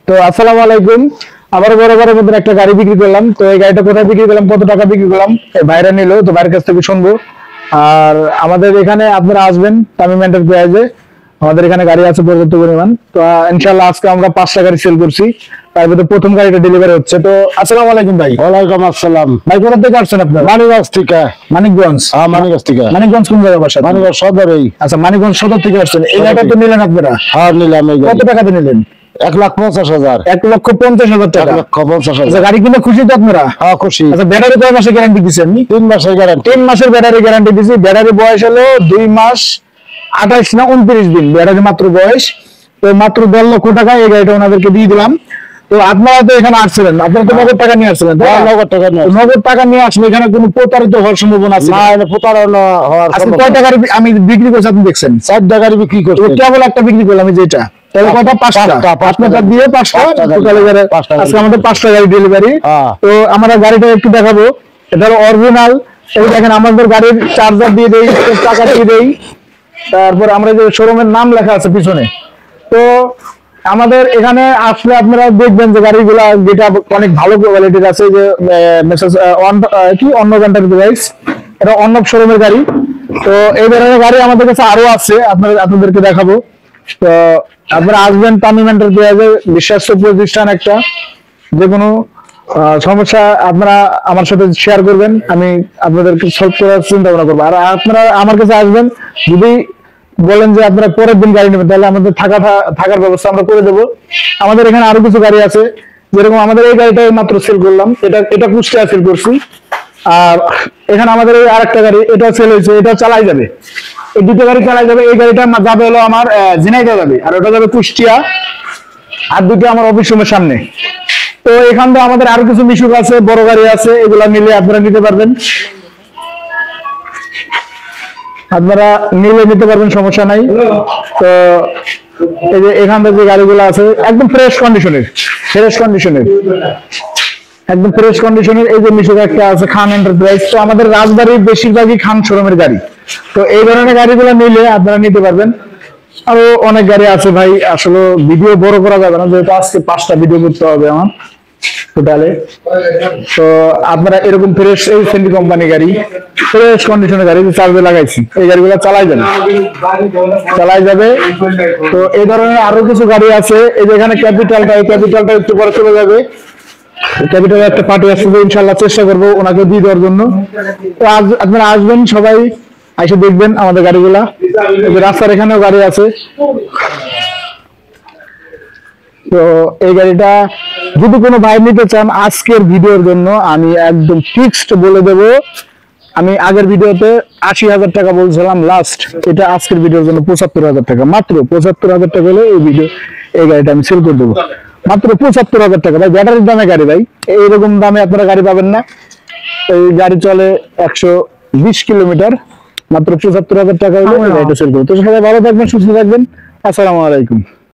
তো আসসালামু আলাইকুম। আবার বরাবরের মধ্যে একটা গাড়ি বিক্রি করলাম। তো এই গাড়িটা কোথায় বিক্রি করলাম, কত টাকা বিক্রি করলাম, ভাইরা নিল, তো ভাইয়ের কাছ থেকে শুনবো। আর আমাদের এখানে আপনারা আসবেন তামিম এন্টারপ্রাইজে, আমাদের এখানে গাড়ি আছে পর্যাপ্ত পরিমাণ। তো ইনশাআল্লাহ আজকে আমরা 5টা গাড়ি সেল করছি, তার ভিতরে প্রথম গাড়িটা ডেলিভারি হচ্ছে। তো আসসালামু আলাইকুম ভাই। ওয়ালাইকুম আসসালাম। ভাই কোথা থেকে আসছেন আপনার? মানিকগঞ্জ থেকে। মানিকগঞ্জ? হ্যাঁ, মানিকগঞ্জ থেকে। মানিকগঞ্জ কোন জায়গায় বাসা? মানিকগঞ্জ সদরেই। আচ্ছা, মানিকগঞ্জ সদর থেকে আসছেন। এই গাড়িটা তো নিলেন আপনারা? হ্যাঁ, নিলাম। এই কত টাকাতে নিলেন? 1,50,000। 1,50,000 টাকা। 1,50,000। আচ্ছা, গাড়ি কিনে খুশি তো আপনারা? হ্যাঁ, খুশি। আচ্ছা, ব্যাটারি কয় মাসের গ্যারান্টি দিচ্ছেন? 3 মাসের গ্যারান্টি। 3 মাসের ব্যাটারি গ্যারান্টি দিচ্ছি। ব্যাটারি বয়স হলো 2 মাস 28 না 29 দিন ব্যাটারি মাত্র বয়স। তো মাত্র 1.5 লক্ষ টাকা এই গাড়িটা ওনাদেরকে দিয়ে দিলাম। তো আপনারা তো এখানে আসছিলেন, আপনারা তো নগদ টাকা নিয়ে আসছিলেন? নগদ টাকা নিয়ে। নগদ টাকা নিয়ে আসলে এখানে কোনো প্রতারিত হওয়ার সম্ভাবনা আছে? না, এটা প্রতারণা হওয়ার আজকে সম্ভাবনা। কয়টা গাড়ি আমি বিক্রি করছি আপনি দেখছেন? 4টা গাড়ি বিক্রি করছি। কেবল একটা বিক্রি করলাম, এই যেটা। তাহলে কয়টা? 5টা। 5টা দিয়ে 5টা টোটাল। আজকে আমাদের 5টা গাড়ি ডেলিভারি। তো আমরা গাড়িটা একটু দেখাবো। এটা হলো অরিজিনাল। এই দেখেন, আমাদের গাড়ির চার্জার দিয়ে দেই, টাকা দিয়ে দেই। তারপর আমরা যে শোরুমের নাম লেখা আছে পিছনে। তো আমাদের এখানে আসলে আপনারা দেখবেন যে গাড়িগুলা যেটা অনেক ভালো কোয়ালিটির আছে। যে মেসেজ কি অর্ণব এন্টারপ্রাইজ, এটা অর্ণব শোরুমের গাড়ি। তো এই ধরনের গাড়ি আমাদের কাছে আরো আছে, আপনাদেরকে দেখাবো। তো আপনারা আসবেন তামিম এন্টারপ্রাইজে, বিশ্বস্ত প্রতিষ্ঠান একটা। যে কোনো সমস্যা আপনারা আমার সাথে শেয়ার করবেন, আমি আপনাদেরকে সলভ করার চিন্তা ভাবনা করবো। আর আপনারা আমার কাছে আসবেন, যদি বলেন যে আপনারা পরের দিন গাড়ি নেবেন, তাহলে আমাদের থাকার ব্যবস্থা আমরা করে দেবো। আমাদের এখানে আরো কিছু গাড়ি আছে, যেরকম আমাদের এই গাড়িটাই মাত্র সেল করলাম, এটা কুষ্টিয়া সেল করছি। আর এখানে আমাদের এই আরেকটা গাড়ি, এটা সেল হয়েছে, এটা চালাই যাবে। এই দুটো গাড়ি চালাই যাবে। এই গাড়িটা যাবে হলো আমার ঝিনাইদহ যাবে, আর ওটা যাবে কুষ্টিয়া। আর দুটো আমার অফিস রুমের সামনে। তো এখান থেকে আমাদের আরো কিছু মিশুক আছে, বড় গাড়ি আছে, এগুলা মিলে আপনারা নিতে পারবেন। আপনারা নিলে নিতে পারবেন, সমস্যা নাই। তো এই যে এখান থেকে যে গাড়িগুলো আছে একদম ফ্রেশ কন্ডিশনের, একদম ফ্রেশ কন্ডিশনের। এই যে মিশুক একটা আছে, খান এন্টারপ্রাইজ। তো আমাদের রাজবাড়ির বেশিরভাগই খান শোরুমের গাড়ি। তো এই ধরনের গাড়িগুলো নিলে আপনারা নিতে পারবেন। আরো অনেক গাড়ি আছে ভাই, আসলে ভিডিও বড় করা যাবে না, যেহেতু আজকে 5টা ভিডিও করতে হবে আমার টোটালে। তো আপনারা এরকম ফ্রেশ, এই সেন্টি কোম্পানি গাড়ি, ফ্রেশ কন্ডিশনের গাড়ি চার্জে লাগাইছি, এই গাড়িগুলো চালাই যাবে। তো এই ধরনের আরো কিছু গাড়ি আছে। এই যে এখানে ক্যাপিটালটা একটু পরে চলে যাবে। ক্যাপিটাল একটা পার্টি আসবে, ইনশাল্লাহ চেষ্টা করবো ওনাকে দিয়ে দেওয়ার জন্য। তো আজ আপনারা আসবেন সবাই, এসে দেখবেন আমাদের গাড়িগুলা। রাস্তার এখানেও গাড়ি আছে। তো এই গাড়িটা যদি কোনো ভাই নিতে চান, আজকের ভিডিওর জন্য আমি একদম ফিক্সড বলে দেব। আমি আগের ভিডিওতে 80,000 টাকা বলছিলাম লাস্ট, এটা আজকের ভিডিওর জন্য 75,000 টাকা, মাত্র 75,000 টাকা হলে এই গাড়িটা আমি সেল করে দেবো। মাত্র 75,000 টাকা ভাই, ব্যাটারির দামে গাড়ি ভাই, এইরকম দামে আপনারা গাড়ি পাবেন না। এই গাড়ি চলে 120 কিলোমিটার, মাত্র 75,000 টাকা হলে গাড়িটা সেল করবো। তো সবাই ভালো থাকবেন, সুস্থ থাকবেন। আসসালামু আলাইকুম।